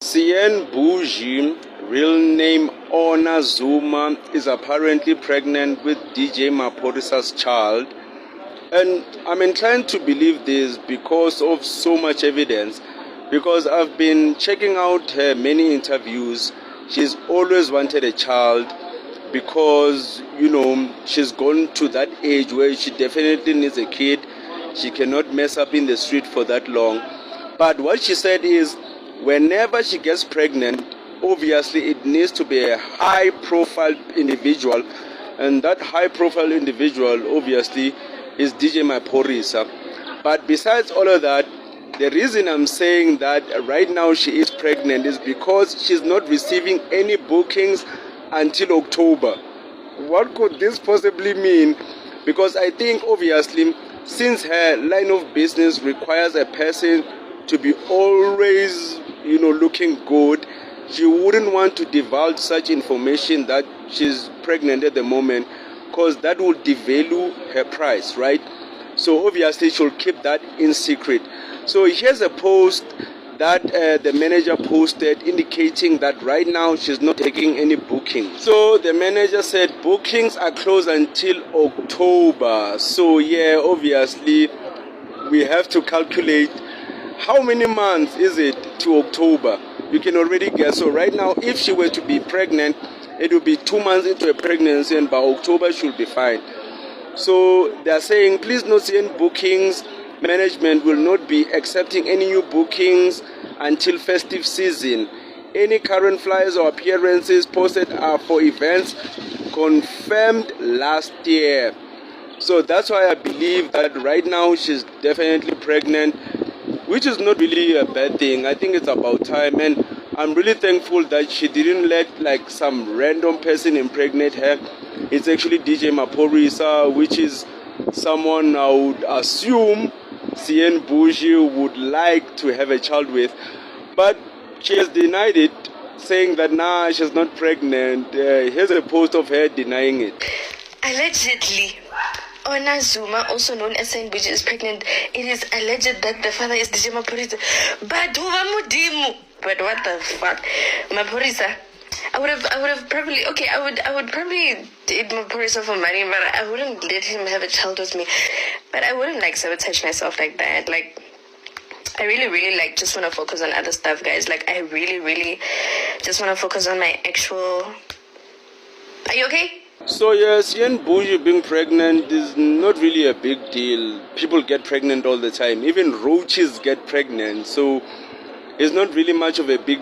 Sian Bougie, real name Ona Zuma, is apparently pregnant with DJ Maphorissa's child. And I'm inclined to believe this because of so much evidence. Because I've been checking out her many interviews. She's always wanted a child because, she's gone to that age where she definitely needs a kid. She cannot mess up in the street for that long. But what she said is, whenever she gets pregnant, obviously it needs to be a high profile individual, and that high profile individual obviously is DJ Maphorisa. But besides all of that, the reason I'm saying that right now she is pregnant is because she's not receiving any bookings until October. What could this possibly mean? Because I think obviously, since her line of business requires a person to be always looking good, she wouldn't want to divulge such information that she's pregnant at the moment, because that will devalue her price, right? So obviously she'll keep that in secret. So here's a post that the manager posted indicating that right now she's not taking any bookings. So the manager said bookings are closed until October. So yeah, obviously we have to calculate how many months is it to October. You can already guess. So right now, if she were to be pregnant, it will be 2 months into a pregnancy, and by October she'll be fine. So they're saying, please not send bookings. Management will not be accepting any new bookings until festive season. Any current flyers or appearances posted are for events confirmed last year. So that's why I believe that right now she's definitely pregnant, which is not really a bad thing. I think it's about time, and I'm really thankful that she didn't let some random person impregnate her. It's actually DJ Maphorisa, which is someone I would assume Sian Bougie would like to have a child with, but she has denied it, saying that she's not pregnant. Here's a post of her denying it. Allegedly, Ona Zuma, also known as Sian Bougie, is pregnant. It is alleged that the father is DJ Maphorisa. But what the fuck? Maphorisa. I would have probably, I would probably date Maphorisa for money, but I wouldn't let him have a child with me. But I wouldn't sabotage myself like that. I really just want to focus on other stuff, guys. I really just want to focus on my actual. Are you okay? So yes, Sian Bougie being pregnant is not really a big deal. People get pregnant all the time. Even roaches get pregnant. So it's not really much of a big